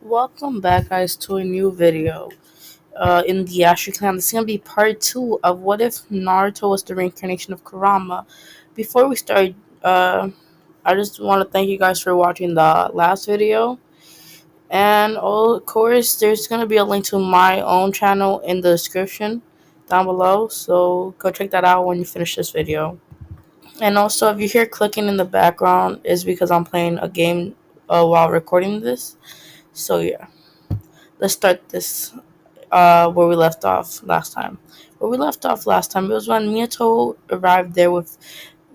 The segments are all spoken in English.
Welcome back, guys, to a new video. In the Asher Clan, this is gonna be part two of what if Naruto was the reincarnation of Kurama. Before we start, I just want to thank you guys for watching the last video, and of course, there's gonna be a link to my own channel in the description down below. So go check that out when you finish this video. And also, if you hear clicking in the background, is because I'm playing a game while recording this. So yeah, let's start this where we left off last time. Where we left off last time, it was when Mito arrived there with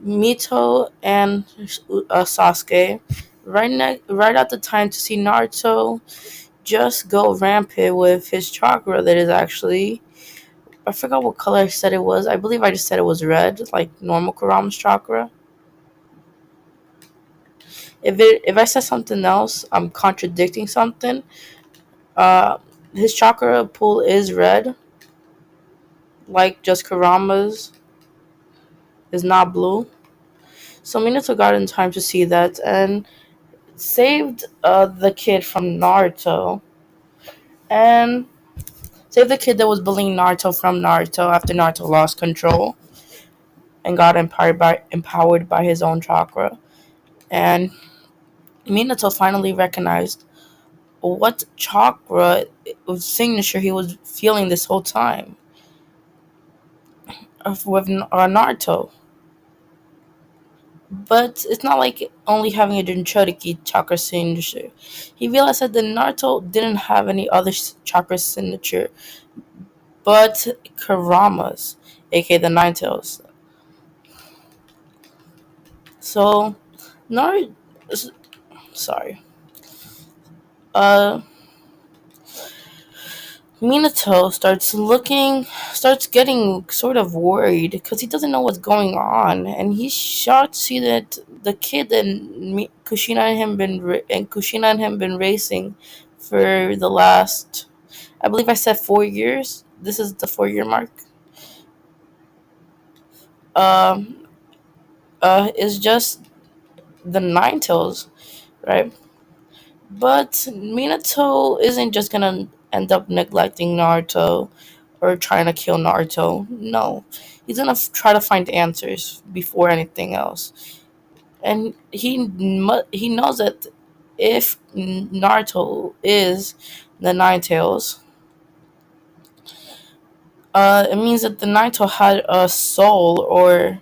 Mito and Sasuke. Right at the time to see Naruto just go rampant with his chakra. That is actually, I forgot what color I said it was. I believe I just said it was red, like normal Kurama's chakra. If I said something else, I'm contradicting something. Uh, his chakra pool is red, like just Kurama's is not blue. So Minato got in time to see that and saved the kid from Naruto and saved the kid that was bullying Naruto from Naruto after Naruto lost control and got empowered by his own chakra. And Minato finally recognized what chakra signature he was feeling this whole time with Naruto. But it's not like only having a Jinchuriki chakra signature. He realized that the Naruto didn't have any other chakra signature but Kurama's, aka the Nine Tails. So Naruto, sorry, uh, Minato starts getting sort of worried because he doesn't know what's going on, and he's shocked to see that the kid that Kushina and him been racing for the last, I believe I said 4 years. This is the 4 year mark. Um, is just the Nine Tails, right? But Minato isn't just gonna end up neglecting Naruto or trying to kill Naruto. No, he's gonna try to find answers before anything else, and he knows that if Naruto is the Nine Tails, it means that the Naruto had a soul or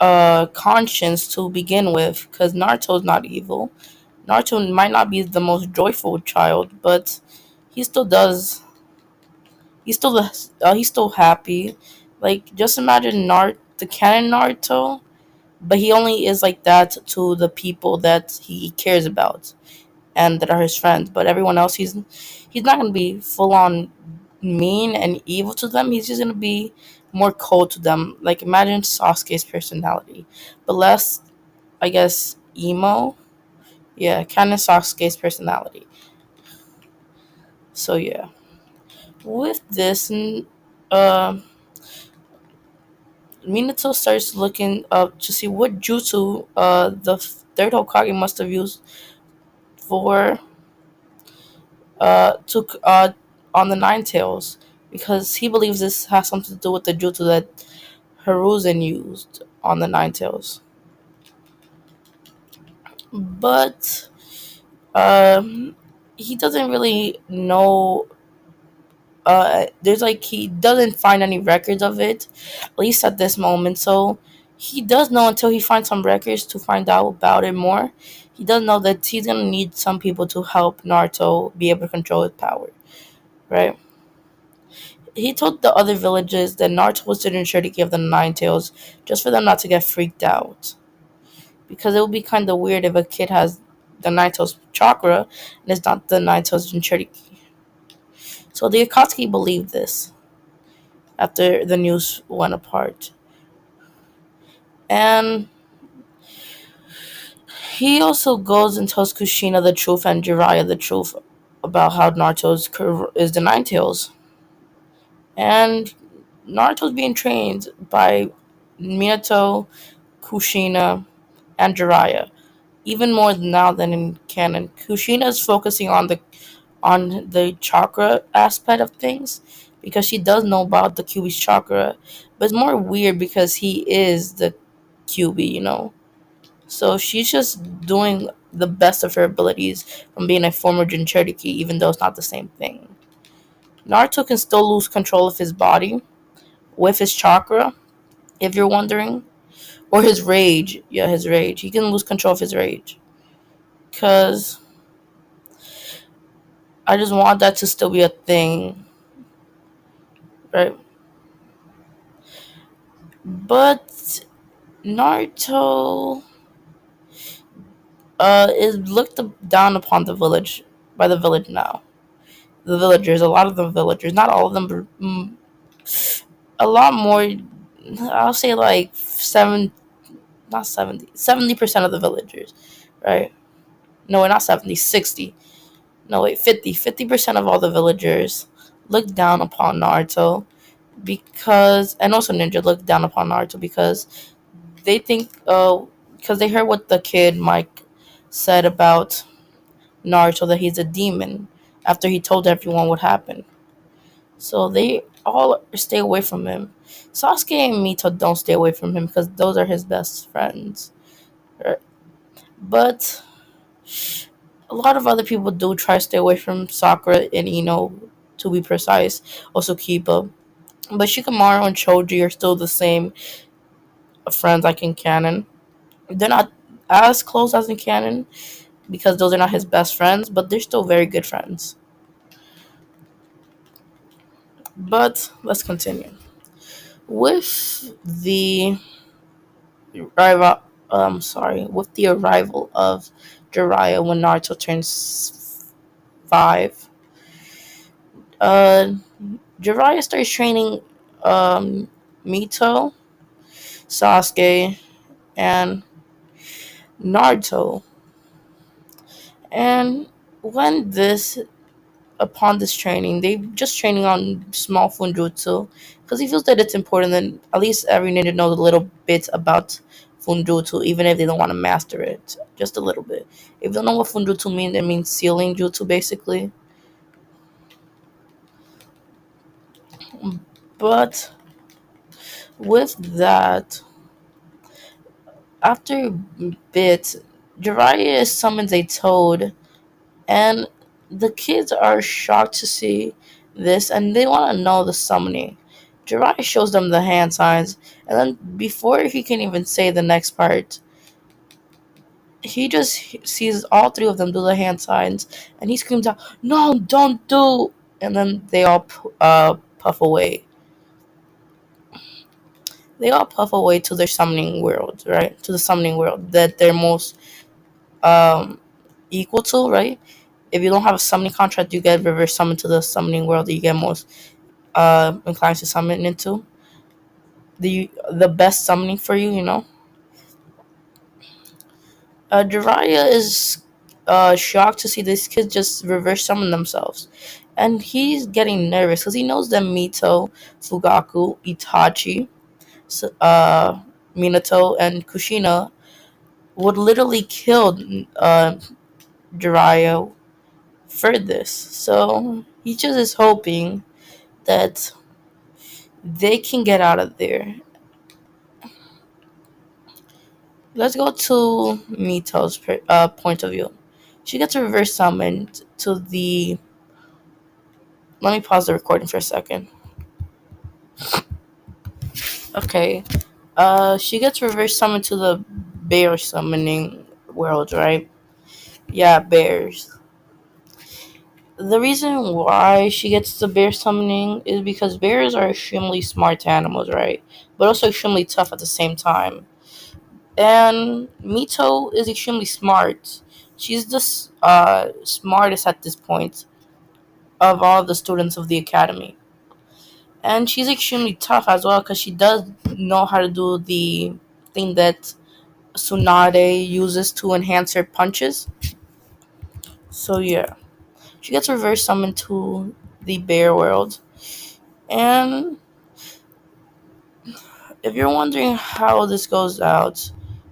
a conscience to begin with, because Naruto's not evil. Naruto might not be the most joyful child, but he still does. He's still happy. Like, just imagine the canon Naruto, but he only is like that to the people that he cares about and that are his friends. But everyone else, he's not gonna be full on mean and evil to them. He's just gonna be more cold to them. Like, imagine Sasuke's personality, but less, I guess, emo. Yeah, kind of Sasuke's personality. So yeah, with this, uh, Minato starts looking up to see what jutsu the third Hokage must have used for to on the Nine Tails, because he believes this has something to do with the jutsu that Hiruzen used on the Nine Tails. But um, he doesn't really know. There's like, he doesn't find any records of it, at least at this moment. So he does know until he finds some records to find out about it more. He does know that he's gonna need some people to help Naruto be able to control his power, right? He told the other villages that Naruto was sitting sure to give them Nine Tails just for them not to get freaked out, because it would be kind of weird if a kid has the Nine Tails chakra and it's not the Nine Tails Jinchuriki. So the Akatsuki believed this after the news went apart. And he also goes and tells Kushina the truth and Jiraiya the truth about how is the Nine Tails. And Naruto's being trained by Minato, Kushina, and Jiraiya. even more now than in canon. Kushina is focusing on the chakra aspect of things because she does know about the QB's chakra, but it's more weird because he is the QB, you know. So she's just doing the best of her abilities from being a former Jinchuriki, even though it's not the same thing. Naruto can still lose control of his body with his chakra, if you're wondering, or his rage. Yeah, his rage. He can lose control of his rage. Because I just want that to still be a thing, right? But Naruto is looked down upon the village by the village now. The villagers, a lot of the villagers, not all of them, but a lot more. I'll say like not 70% of the villagers, right? No, wait, not 70, 60. No, wait, 50% of all the villagers look down upon Naruto because, and also Ninja look down upon Naruto because they think, because they heard what the kid Mike said about Naruto, that he's a demon after he told everyone what happened. So they all stay away from him. Sasuke and Mito don't stay away from him because those are his best friends. Right? But a lot of other people do try to stay away from Sakura and Ino, to be precise. Also Kiba. But Shikamaru and Choji are still the same friends like in canon. They're not as close as in canon because those are not his best friends, but they're still very good friends. But let's continue. With the with the arrival of Jiraiya when Naruto turns 5, uh, Jiraiya starts training um, Mito, Sasuke, and Naruto. And when this upon this training, they just training on small funjutsu because he feels that it's important that at least every ninja knows a little bit about funjutsu, even if they don't want to master it, just a little bit. If you don't know what funjutsu means, it means sealing jutsu basically. But with that, after a bit, Jiraiya summons a toad, and the kids are shocked to see this, and they want to know the summoning. Jiraiya shows them the hand signs, and then before he can even say the next part, he just sees all three of them do the hand signs, and he screams out, "No, don't do!" And then they all puff away. They all puff away to their summoning world, right? To the summoning world that they're most um, equal to, right? If you don't have a summoning contract, you get reverse summoned to the summoning world that you get most inclined to summon into. The best summoning for you, you know. Jiraiya is shocked to see these kids just reverse summon themselves. And he's getting nervous because he knows that Mito, Fugaku, Itachi, Minato, and Kushina would literally kill Jiraiya for this. So he just is hoping that they can get out of there. Let's go to Mito's point of view. She gets reverse summoned to the. Let me pause the recording for a second. Okay. She gets reverse summoned to the bear summoning world, right? Yeah, bears. The reason why she gets the bear summoning is because bears are extremely smart animals, right? But also extremely tough at the same time. And Mito is extremely smart. She's the smartest at this point of all the students of the academy. And she's extremely tough as well because she does know how to do the thing that Tsunade uses to enhance her punches. So yeah, she gets reverse summoned to the bear world. And if you're wondering how this goes out,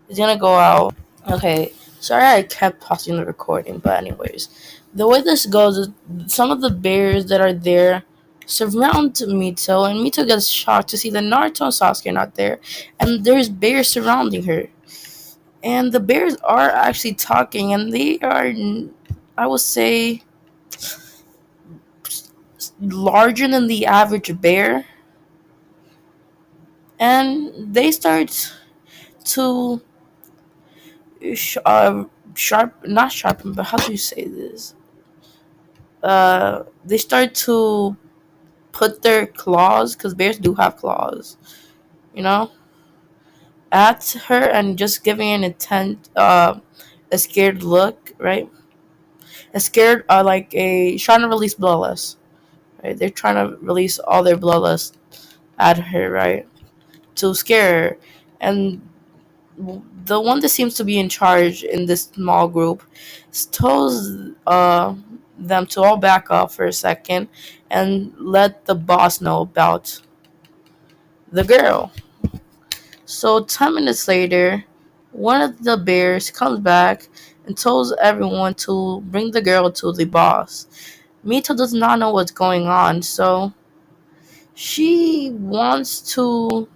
it's gonna go out. Okay, Sorry, I kept pausing the recording, but anyways, the way this goes is some of the bears that are there surround Mito, and Mito gets shocked to see that Naruto and Sasuke are not there, and there's bears surrounding her, and the bears are actually talking, and they are, I would say, larger than the average bear, and they start to sh- uh, not sharpen, but how do you say this? They start to put their claws, because bears do have claws, you know, at her and just giving an a scared look, right? A scared, like a trying to release bloodlust, right? They're trying to release all their bloodlust at her, right? To scare her. And the one that seems to be in charge in this small group tells them to all back up for a second and let the boss know about the girl. So 10 minutes later, one of the bears comes back and tells everyone to bring the girl to the boss. Mito does not know what's going on, so she wants to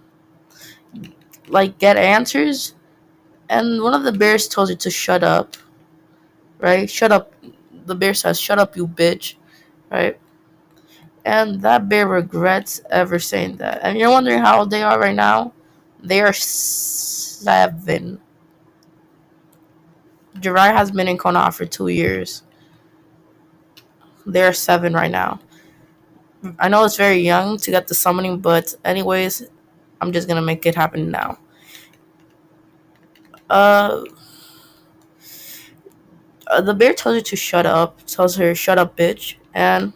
get answers, and one of the bears tells her to shut up, right? Shut up. The bear says, "Shut up, you bitch," right? And that bear regrets ever saying that. And you're wondering how old they are right now? They are 7. Jirai has been in Konoha for 2 years. They're 7 right now. I know it's very young to get the summoning, but anyways, I'm just gonna make it happen now. Uh, the bear tells her to shut up, tells her, "Shut up, bitch," and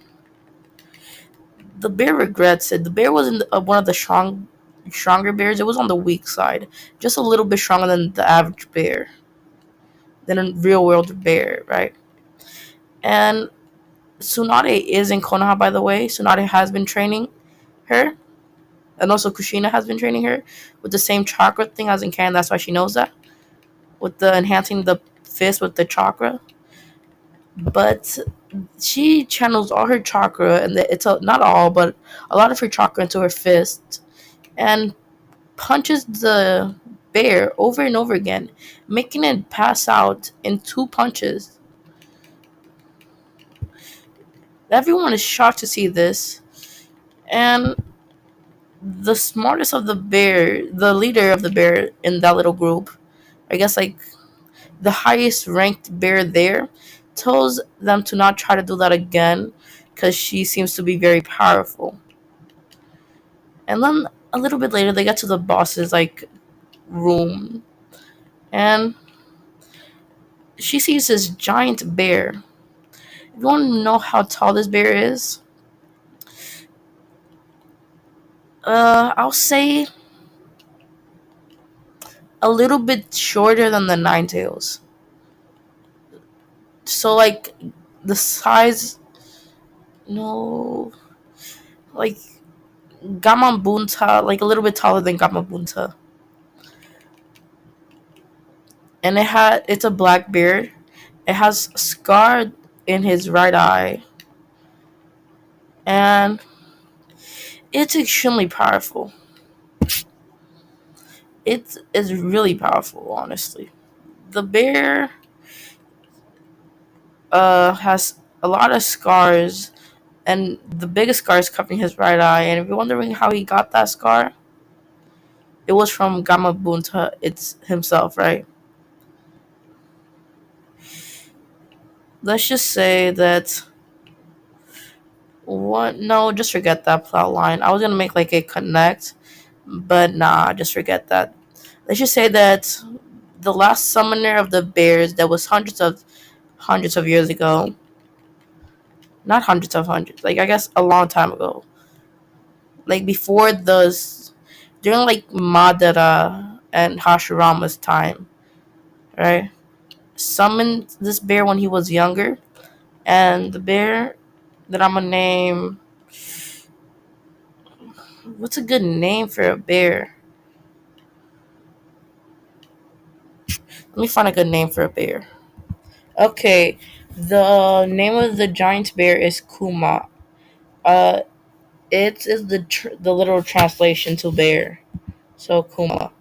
the bear regrets it. The bear wasn't one of the stronger bears. It was on the weak side, just a little bit stronger than the average bear, than a real world bear, right? And Tsunade is in Konoha, by the way. Tsunade has been training her, and also Kushina has been training her with the same chakra thing as in Ken. That's why she knows that, with the enhancing the fist with the chakra. But she channels all her chakra, and not all, but a lot of her chakra into her fist, and punches the bear over and over again, making it pass out in 2 punches. Everyone is shocked to see this, and the smartest of the bear, the leader of the bear in that little group, I guess like the highest ranked bear there, tells them to not try to do that again because she seems to be very powerful. And then a little bit later, they get to the boss's room, and she sees this giant bear. If you want to know how tall this bear is, I'll say a little bit shorter than the Nine Tails. So the size, no, like Gamabunta, like a little bit taller than Gamabunta, and it's a black beard. It has scar in his right eye, and it's extremely powerful. It is really powerful, honestly. The bear has a lot of scars, and the biggest scar is covering his right eye. And if you're wondering how he got that scar, it was from Gamabunta it's himself, right? Let's just say that what? No, just forget that plot line. I was gonna make a connect, but nah, just forget that. Let's just say that the last summoner of the bears that was hundreds of years ago, not hundreds, like I guess a long time ago, like before during Madara and Hashirama's time, right? Summoned this bear when he was younger, and the bear that I'm gonna name, what's a good name for a bear? Let me find a good name for a bear. Okay, the name of the giant bear is Kuma. Uh, it is the literal translation to bear. So Kuma.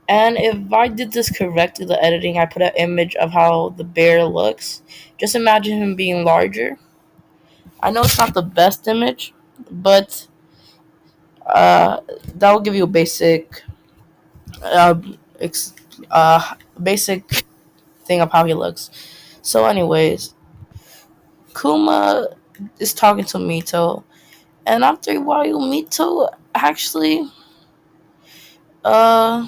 And if I did this correctly, the editing, I put an image of how the bear looks. Just imagine him being larger. I know it's not the best image, but uh, that will give you a uh, ex- basic thing of how he looks. So, anyways, Kuma is talking to Mito, and after a while, Mito actually uh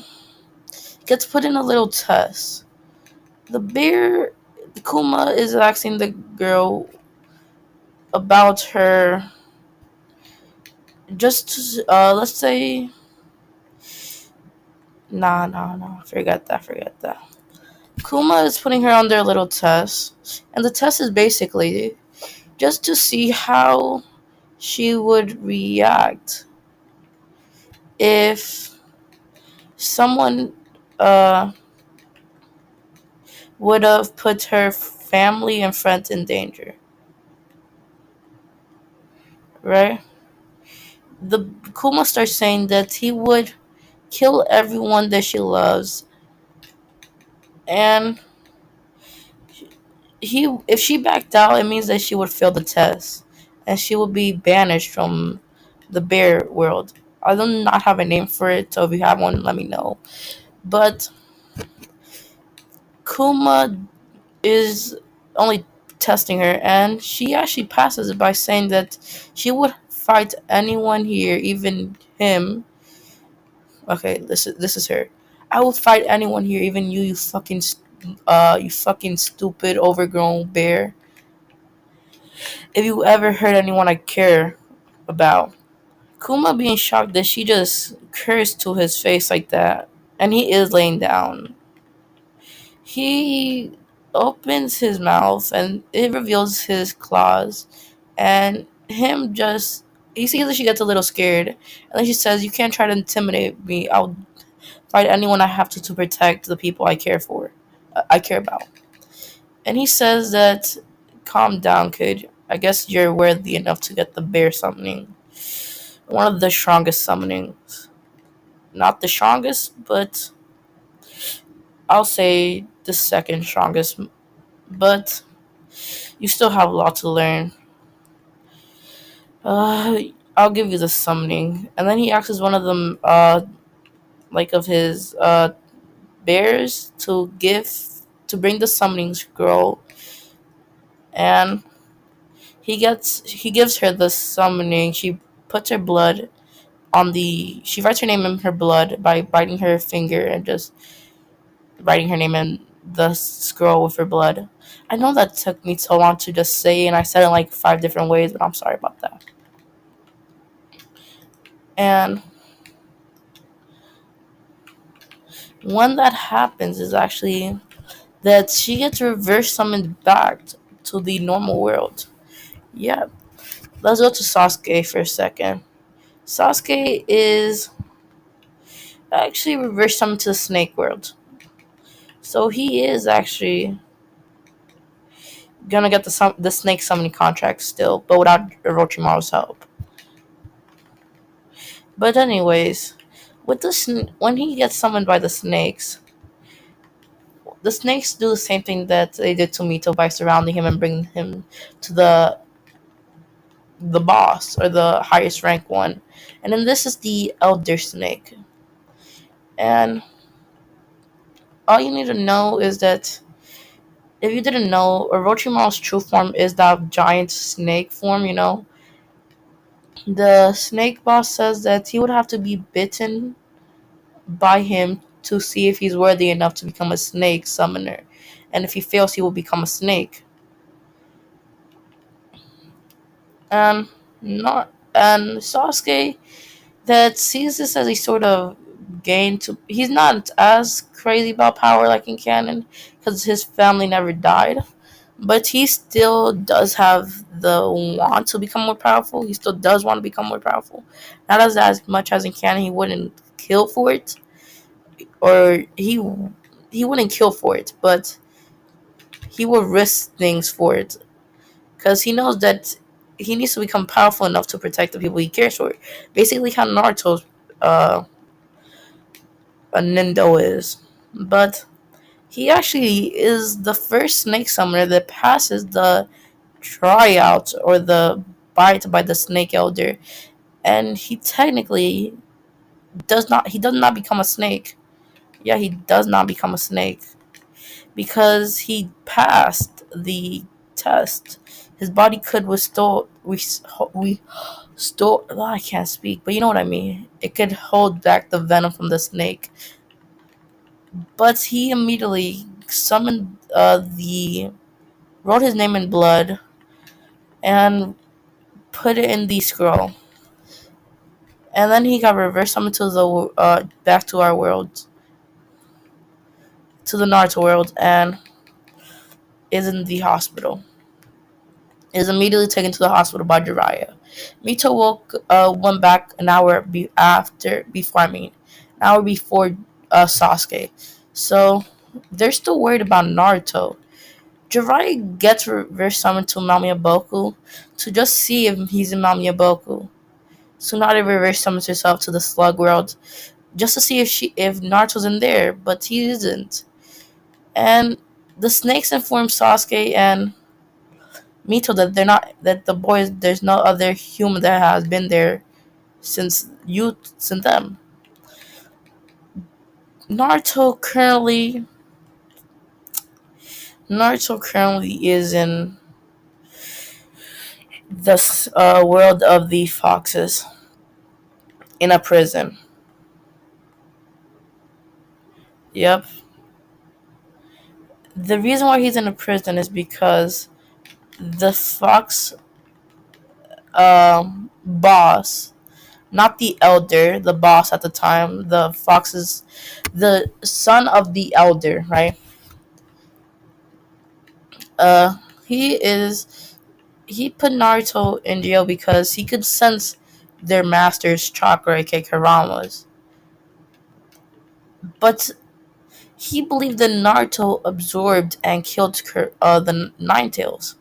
gets put in a little test. The bear, Kuma is asking the girl about her. Just let's say, nah, forget that. Kuma is putting her on their little test, and the test is basically just to see how she would react if someone uh, would have put her family and friends in danger, right? The Kuma starts saying that he would kill everyone that she loves, and he if she backed out, it means that she would fail the test, and she would be banished from the bear world. I do not have a name for it, so if you have one, let me know. But Kuma is only testing her, and she actually passes it by saying that she would fight anyone here, even him. Okay, this is her. I would fight anyone here, even you, you fucking stupid, overgrown bear. If you ever hurt anyone I care about. Kuma being shocked that she just cursed to his face like that, and he is laying down. He opens his mouth and it reveals his claws, and him just he sees that she gets a little scared, and then she says, "You can't try to intimidate me. I'll fight anyone I have to protect the people I care for, I care about." And he says that, "Calm down, kid. I guess you're worthy enough to get the bear summoning, one of the strongest summonings. Not the strongest, but I'll say the second strongest. But you still have a lot to learn. Uh, I'll give you the summoning." And then he asks one of them, like of his bears, to bring the summoning scroll, and he gives her the summoning. She puts her blood on the. She writes her name in her blood by biting her finger and just writing her name in the scroll with her blood. I know that took me so long to just say, and I said it like 5 different ways, but I'm sorry about that. And one that happens is actually that she gets reverse summoned back to the normal world. Yeah, let's go to Sasuke for a second. Sasuke is actually reverse summoned to the snake world. So he is actually gonna get the snake summoning contract still, but without Orochimaru's help. But anyways, when he gets summoned by the snakes do the same thing that they did to Mito by surrounding him and bringing him to the boss or the highest rank one. And then this is the elder snake. And all you need to know is that if you didn't know, Orochimaru's true form is that giant snake form, you know. The snake boss says that he would have to be bitten by him to see if he's worthy enough to become a snake summoner. And if he fails, he will become a snake. And not and Sasuke that sees this as a sort of gain to. He's not as crazy about power like in canon because his family never died, but he still does have the want to become more powerful. He still does want to become more powerful, not as much as in canon. He wouldn't kill for it, or he. he wouldn't kill for it, but he would risk things for it because he knows that he needs to become powerful enough to protect the people he cares for. Basically, how Naruto's uh, a Nindo is, but he actually is the first snake summoner that passes the tryout or the bite by the snake elder, and he technically does not. He does not become a snake. Yeah, he does not become a snake because he passed the test. His body could withstand. We store. Oh, I can't speak, but you know what I mean. It could hold back the venom from the snake, but he immediately summoned the wrote his name in blood and put it in the scroll, and then he got reversed summoned to the back to our world, to the Naruto world, and is in the hospital. Is immediately taken to the hospital by Jiraiya. Mito went back an hour before an hour before Sasuke. So they're still worried about Naruto. Jiraiya gets reverse summoned to Mount Miyaboku to just see if he's in Mount Miyaboku. Tsunade reverse summons herself to the Slug World just to see if Naruto's in there, but he isn't. And the snakes inform Sasuke and Mito that they're not that the boys there's no other human that has been there since them. Naruto currently Naruto currently is in the world of the foxes in a prison. Yep. The reason why he's in a prison is because the fox boss, not the elder, the boss at the time, the fox's, the son of the elder, right? Uh, he is he put Naruto in jail because he could sense their master's chakra, aka Kurama's. But he believed that Naruto absorbed and killed the Nine Tails.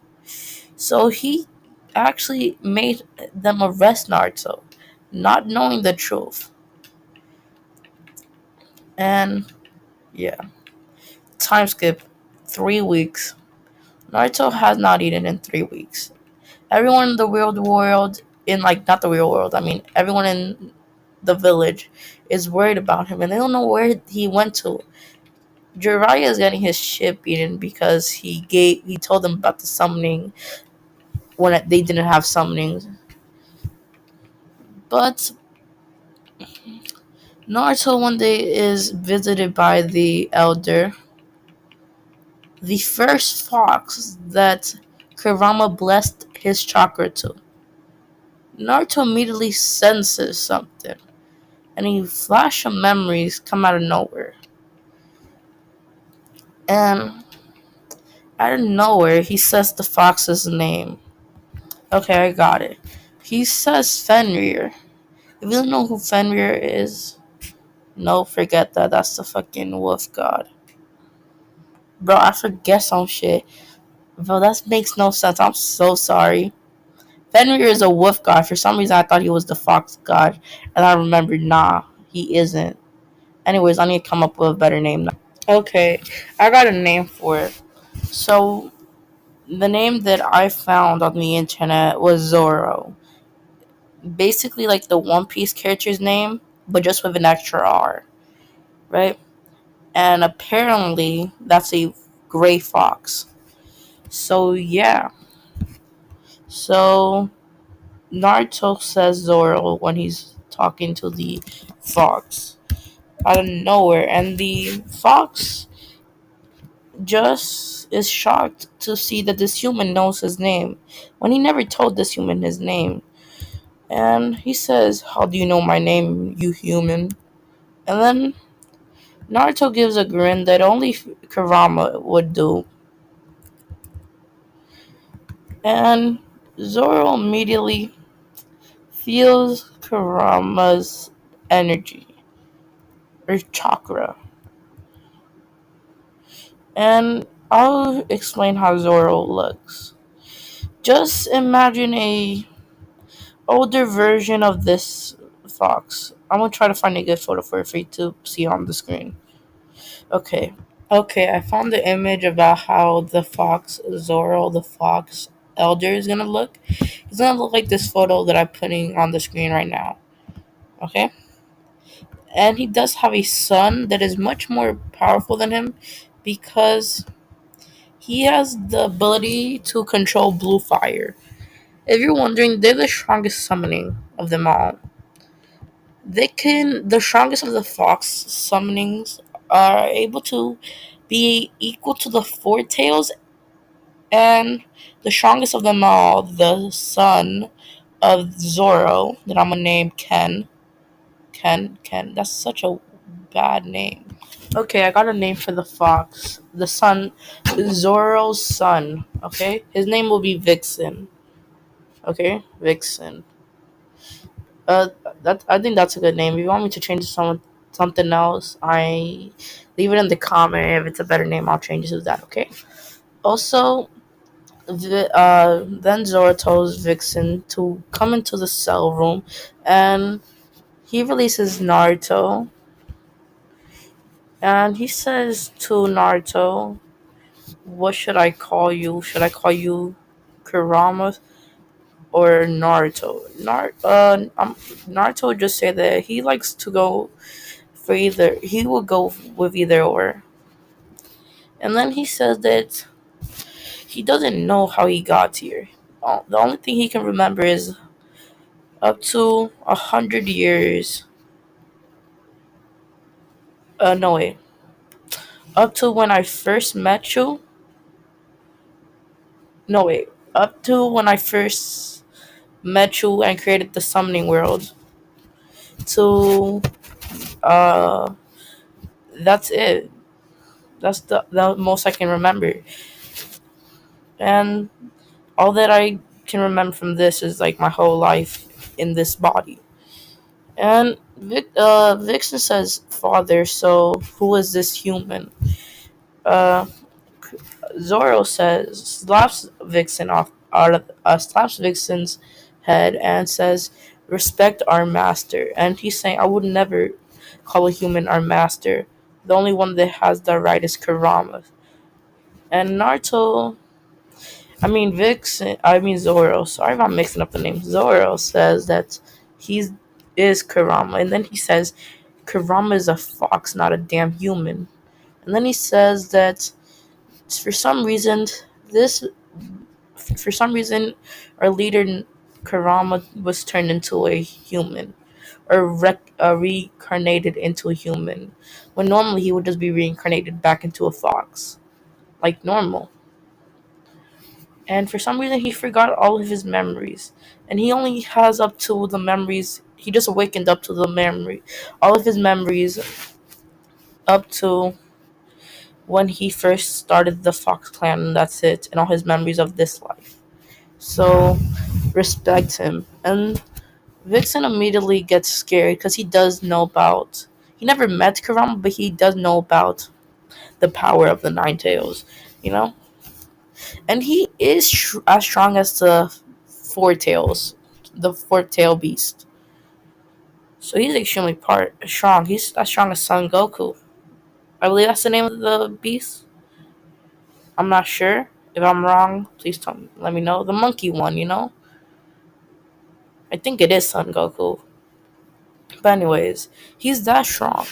So he actually made them arrest Naruto, not knowing the truth. And yeah, time skip 3 weeks. Naruto has not eaten in 3 weeks. Everyone in the real world, in like not the real world, I mean everyone in the village is worried about him and they don't know where he went to. Jiraiya is getting his shit beaten because he told them about the summoning when they didn't have summonings. But Naruto one day is visited by the elder, the first fox that Kurama blessed his chakra to. Naruto immediately senses something, and a flash of memories come out of nowhere. And out of nowhere, he says the fox's name. Okay, I got it. He says Fenrir. If you don't know who Fenrir is, no, forget that. That's the fucking wolf god. Bro, I forget some shit. Bro, that makes no sense. I'm so sorry. Fenrir is a wolf god. For some reason, I thought he was the fox god. And I remembered, nah, he isn't. Anyways, I need to come up with a better name now. Okay, I got a name for it. So, the name that I found on the internet was Zoro. Basically, like the One Piece character's name, but just with an extra R, right? And apparently, that's a gray fox. So, yeah. So, Naruto says Zoro when he's talking to the fox out of nowhere, and the fox just is shocked to see that this human knows his name when he never told this human his name. And he says, "How do you know my name, you human?" And then Naruto gives a grin that only Kurama would do. And Zoro immediately feels Kurama's energy or chakra. And I'll explain how Zoro looks. Just imagine a older version of this fox. I'm gonna try to find a good photo for you to see on the screen. Okay. Okay, I found the image about how the fox Zoro, the fox elder, is gonna look. He's gonna look like this photo that I'm putting on the screen right now. Okay? And he does have a son that is much more powerful than him because he has the ability to control blue fire. If you're wondering, they're the strongest summoning of them all. The strongest of the fox summonings are able to be equal to the four tails, and the strongest of them all, the son of Zoro, that I'm gonna name Ken. Ken. That's such a bad name. Okay, I got a name for the fox. The son, Zoro's son. Okay, his name will be Vixen. Okay, Vixen. Uh, that I think that's a good name. If you want me to change it to something else, I leave it in the comment. If it's a better name, I'll change it to that. Okay. Also, then Zoro tells Vixen to come into the cell room, and he releases Naruto, and he says to Naruto, "What should I call you? Should I call you Kurama or Naruto?" Naruto would just say that he likes to go for either. He will go with either or. And then he says that he doesn't know how he got here. The only thing he can remember is up to 100 years. No wait. Up to when I first met you. No wait. Up to when I first met you and created the summoning world. To that's it. That's the most I can remember. And all that I can remember from this is like my whole life in this body. And Vixen says, "Father, so who is this human?" Uh, Zoro says, slaps Vixen's head and says, "Respect our master." And he's saying, "I would never call a human our master. The only one that has the right is Kurama." And Zoro. Sorry if I'm mixing up the names. Zoro says that he's is Kurama, and then he says Kurama is a fox, not a damn human. And then he says that for some reason, this for some reason, our leader Kurama was turned into a human, or reincarnated into a human, when normally he would just be reincarnated back into a fox, like normal. And for some reason, he forgot all of his memories, and he only has up to the memories. He just awakened up to the memory, all of his memories up to when he first started the Fox Clan, and that's it, and all his memories of this life. So respect him. And Vixen immediately gets scared because he does know about. He never met Kurama, but he does know about the power of the Nine Tails, you know? And he is as strong as the four tail beast. So he's extremely strong. He's as strong as Son Goku. I believe that's the name of the beast. I'm not sure. If I'm wrong, please let me know. The monkey one, you know? I think it is Son Goku. But anyways, he's that strong.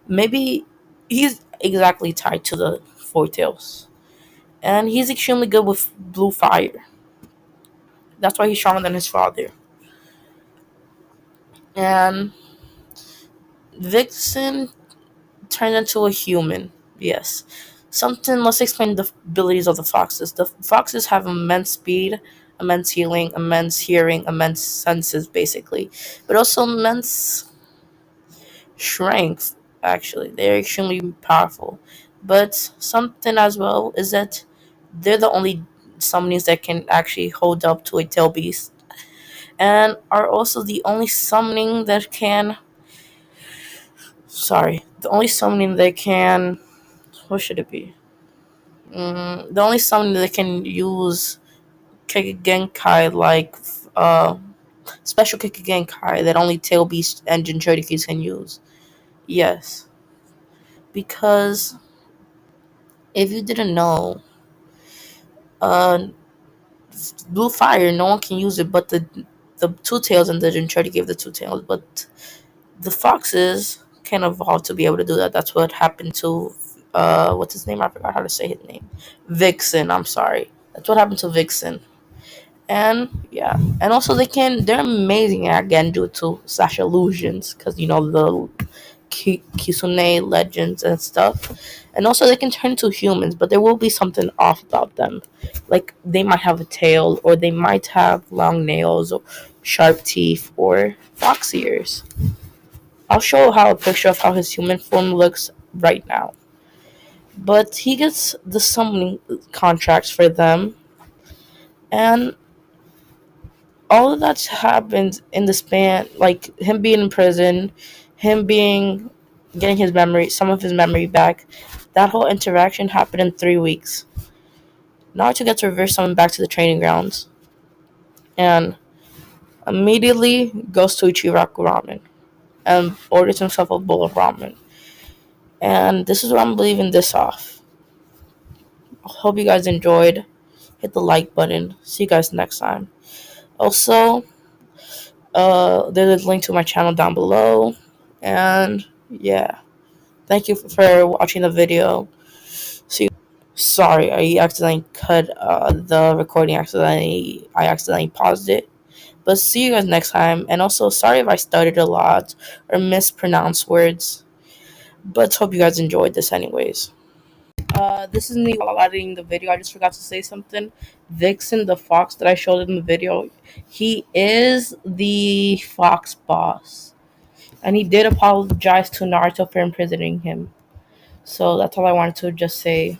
Maybe he's exactly tied to the four tails. And he's extremely good with blue fire. That's why he's stronger than his father. And Vixen turned into a human. Yes. Let's explain the abilities of the foxes. The foxes have immense speed, immense healing, immense hearing, immense senses, basically. But also immense strength, actually. They're extremely powerful. But something as well is that they're the only summonings that can actually hold up to a tail beast. And are also the only summoning that can. Sorry. The only summoning that can What should it be? The only summon that can use Kikigenkai, like uh, special Kikigenkai that only Tail Beast and Jinchurikis can use. Yes, because if you didn't know, uh, Blue Fire, no one can use it but the Two Tails and the Jinchuriki gave the Two Tails, but the foxes can evolve to be able to do that. That's what happened to what's his name? I forgot how to say his name. Vixen. I'm sorry. That's what happened to Vixen. And yeah, and also they're amazing at Genjutsu slash illusions because you know the Kisune legends and stuff. And also they can turn into humans, but there will be something off about them. Like they might have a tail, or they might have long nails, or sharp teeth, or fox ears. I'll show how a picture of how his human form looks right now. But he gets the summoning contracts for them, and all of that's happened in the span, like him being in prison, him being getting his memory, some of his memory back. That whole interaction happened in 3 weeks. Naruto gets reverse summoned back to the training grounds, and immediately goes to Ichiraku Ramen and orders himself a bowl of ramen. And this is where I'm leaving this off. Hope you guys enjoyed. Hit the like button. See you guys next time. Also, there's a link to my channel down below. And yeah, thank you for watching the video. See you. Sorry, I accidentally cut the recording. I accidentally paused it. But see you guys next time. And also, sorry if I stuttered a lot or mispronounced words. But hope you guys enjoyed this, anyways. This is me while editing the video. I just forgot to say something. Vixen, the fox that I showed in the video, he is the fox boss. And he did apologize to Naruto for imprisoning him. So that's all I wanted to just say.